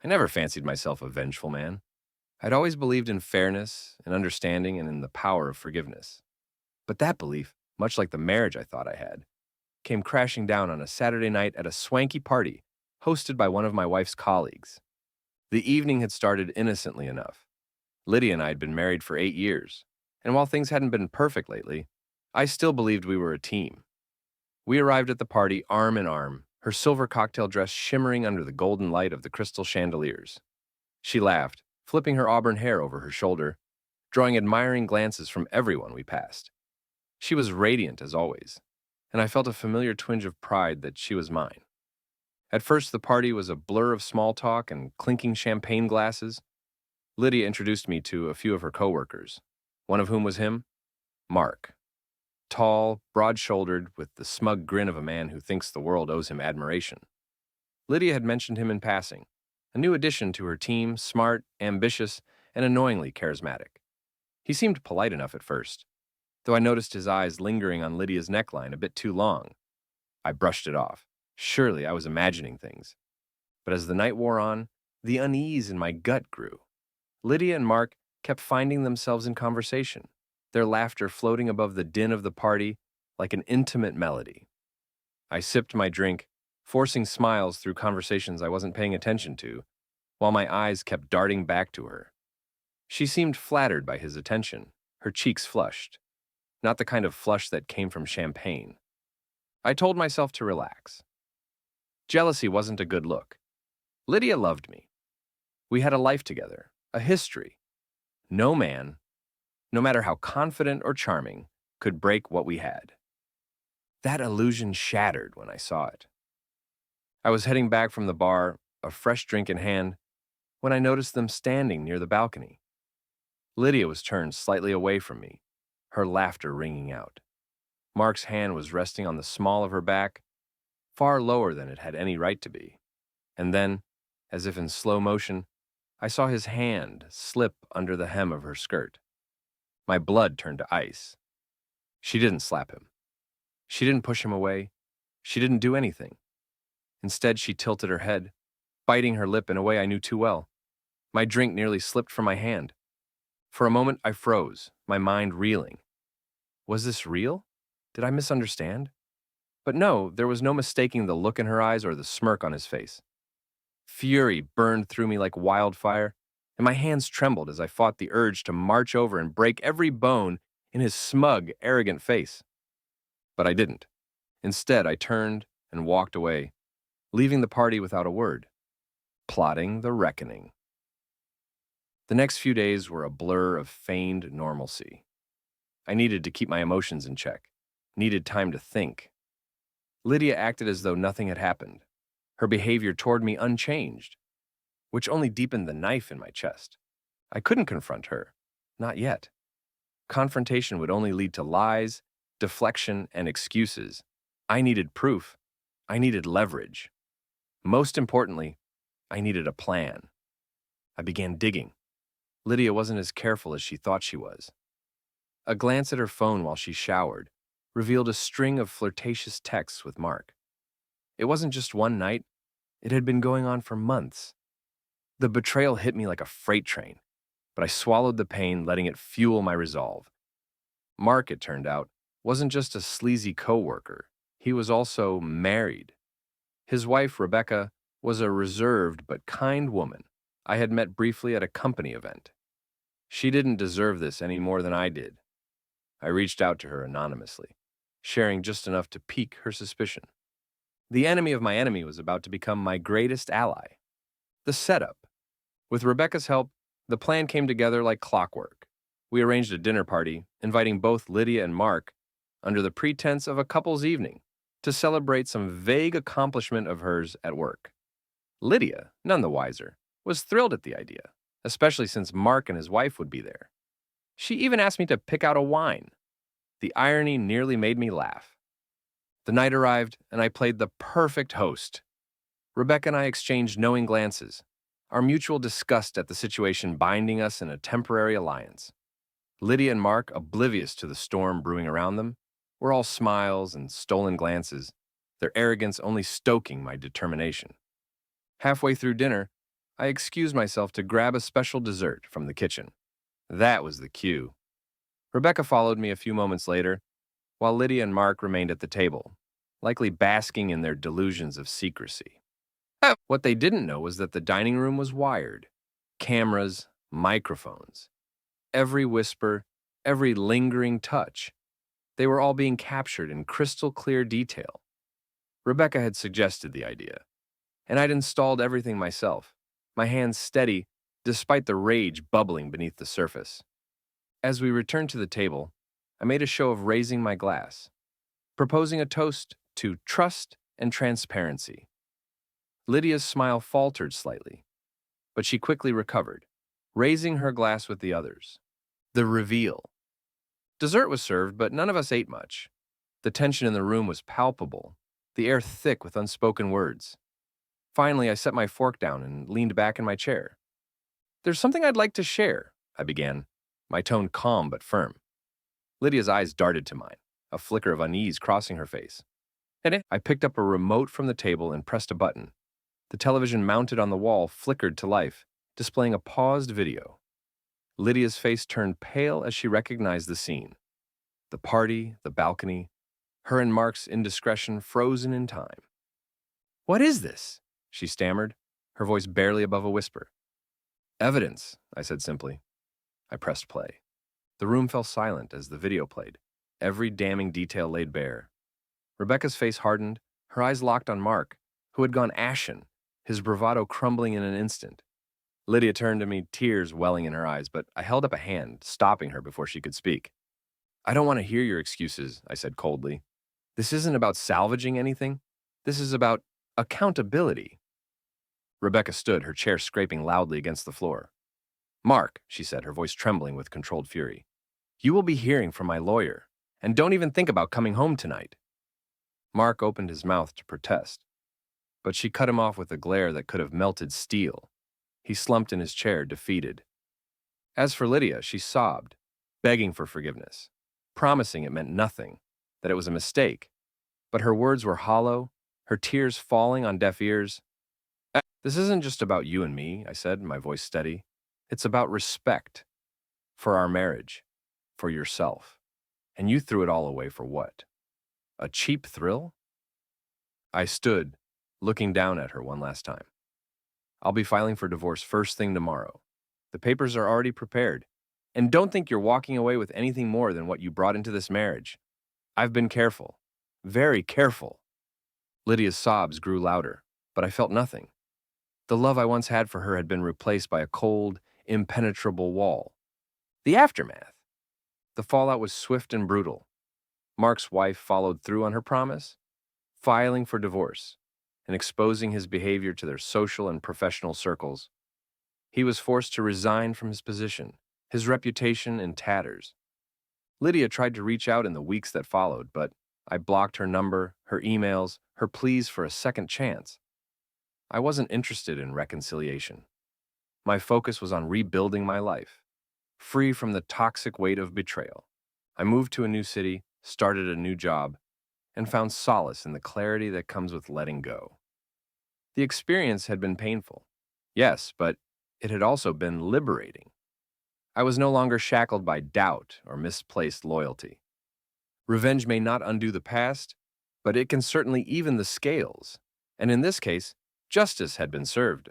I never fancied myself a vengeful man. I'd always believed in fairness and understanding and in the power of forgiveness. But that belief, much like the marriage I thought I had, came crashing down on a Saturday night at a swanky party hosted by one of my wife's colleagues. The evening had started innocently enough. Lydia and I had been married for 8 years, and while things hadn't been perfect lately, I still believed we were a team. We arrived at the party arm in arm, her silver cocktail dress shimmering under the golden light of the crystal chandeliers. She laughed, flipping her auburn hair over her shoulder, drawing admiring glances from everyone we passed. She was radiant as always, and I felt a familiar twinge of pride that she was mine. At first, the party was a blur of small talk and clinking champagne glasses. Lydia introduced me to a few of her coworkers, one of whom was him, Mark. Tall, broad-shouldered, with the smug grin of a man who thinks the world owes him admiration. Lydia had mentioned him in passing, a new addition to her team, smart, ambitious, and annoyingly charismatic. He seemed polite enough at first, though I noticed his eyes lingering on Lydia's neckline a bit too long. I brushed it off. Surely I was imagining things. But as the night wore on, the unease in my gut grew. Lydia and Mark kept finding themselves in conversation, their laughter floating above the din of the party like an intimate melody. I sipped my drink, forcing smiles through conversations I wasn't paying attention to, while my eyes kept darting back to her. She seemed flattered by his attention, her cheeks flushed, not the kind of flush that came from champagne. I told myself to relax. Jealousy wasn't a good look. Lydia loved me. We had a life together, a history. No man, no matter how confident or charming, could break what we had. That illusion shattered when I saw it. I was heading back from the bar, a fresh drink in hand, when I noticed them standing near the balcony. Lydia was turned slightly away from me, her laughter ringing out. Mark's hand was resting on the small of her back, far lower than it had any right to be. And then, as if in slow motion, I saw his hand slip under the hem of her skirt. My blood turned to ice. She didn't slap him. She didn't push him away. She didn't do anything. Instead, she tilted her head, biting her lip in a way I knew too well. My drink nearly slipped from my hand. For a moment, I froze, my mind reeling. Was this real? Did I misunderstand? But no, there was no mistaking the look in her eyes or the smirk on his face. Fury burned through me like wildfire, and my hands trembled as I fought the urge to march over and break every bone in his smug, arrogant face. But I didn't. Instead, I turned and walked away, leaving the party without a word, plotting the reckoning. The next few days were a blur of feigned normalcy. I needed to keep my emotions in check, needed time to think. Lydia acted as though nothing had happened, her behavior toward me unchanged, which only deepened the knife in my chest. I couldn't confront her, not yet. Confrontation would only lead to lies, deflection, and excuses. I needed proof. I needed leverage. Most importantly, I needed a plan. I began digging. Lydia wasn't as careful as she thought she was. A glance at her phone while she showered revealed a string of flirtatious texts with Mark. It wasn't just one night, it had been going on for months. The betrayal hit me like a freight train, but I swallowed the pain, letting it fuel my resolve. Mark, it turned out, wasn't just a sleazy coworker. He was also married. His wife, Rebecca, was a reserved but kind woman I had met briefly at a company event. She didn't deserve this any more than I did. I reached out to her anonymously, sharing just enough to pique her suspicion. The enemy of my enemy was about to become my greatest ally. The setup. With Rebecca's help, the plan came together like clockwork. We arranged a dinner party, inviting both Lydia and Mark, under the pretense of a couple's evening, to celebrate some vague accomplishment of hers at work. Lydia, none the wiser, was thrilled at the idea, especially since Mark and his wife would be there. She even asked me to pick out a wine. The irony nearly made me laugh. The night arrived, and I played the perfect host. Rebecca and I exchanged knowing glances, our mutual disgust at the situation binding us in a temporary alliance. Lydia and Mark, oblivious to the storm brewing around them, were all smiles and stolen glances, their arrogance only stoking my determination. Halfway through dinner, I excused myself to grab a special dessert from the kitchen. That was the cue. Rebecca followed me a few moments later, while Lydia and Mark remained at the table, likely basking in their delusions of secrecy. What they didn't know was that the dining room was wired. Cameras, microphones. Every whisper, every lingering touch. They were all being captured in crystal clear detail. Rebecca had suggested the idea, and I'd installed everything myself, my hands steady despite the rage bubbling beneath the surface. As we returned to the table, I made a show of raising my glass, proposing a toast to trust and transparency. Lydia's smile faltered slightly, but she quickly recovered, raising her glass with the others. The reveal. Dessert was served, but none of us ate much. The tension in the room was palpable, the air thick with unspoken words. Finally, I set my fork down and leaned back in my chair. "There's something I'd like to share," I began, my tone calm but firm. Lydia's eyes darted to mine, a flicker of unease crossing her face. I picked up a remote from the table and pressed a button. The television mounted on the wall flickered to life, displaying a paused video. Lydia's face turned pale as she recognized the scene. The party, the balcony, her and Mark's indiscretion frozen in time. "What is this?" she stammered, her voice barely above a whisper. "Evidence," I said simply. I pressed play. The room fell silent as the video played, every damning detail laid bare. Rebecca's face hardened, her eyes locked on Mark, who had gone ashen, his bravado crumbling in an instant. Lydia turned to me, tears welling in her eyes, but I held up a hand, stopping her before she could speak. "I don't want to hear your excuses," I said coldly. "This isn't about salvaging anything. This is about accountability." Rebecca stood, her chair scraping loudly against the floor. "Mark," she said, her voice trembling with controlled fury, "you will be hearing from my lawyer, and don't even think about coming home tonight." Mark opened his mouth to protest, but she cut him off with a glare that could have melted steel. He slumped in his chair, defeated. As for Lydia, she sobbed, begging for forgiveness, promising it meant nothing, that it was a mistake. But her words were hollow, her tears falling on deaf ears. "This isn't just about you and me," I said, my voice steady. "It's about respect. For our marriage. For yourself. And you threw it all away for what? A cheap thrill?" I stood, looking down at her one last time. "I'll be filing for divorce first thing tomorrow. The papers are already prepared. And don't think you're walking away with anything more than what you brought into this marriage. I've been careful. Very careful." Lydia's sobs grew louder, but I felt nothing. The love I once had for her had been replaced by a cold, impenetrable wall. The aftermath. The fallout was swift and brutal. Mark's wife followed through on her promise, filing for divorce and exposing his behavior to their social and professional circles. He was forced to resign from his position, his reputation in tatters. Lydia tried to reach out in the weeks that followed, but I blocked her number, her emails, her pleas for a second chance. I wasn't interested in reconciliation. My focus was on rebuilding my life, free from the toxic weight of betrayal. I moved to a new city, started a new job, and found solace in the clarity that comes with letting go. The experience had been painful, yes, but it had also been liberating. I was no longer shackled by doubt or misplaced loyalty. Revenge may not undo the past, but it can certainly even the scales. And in this case, justice had been served.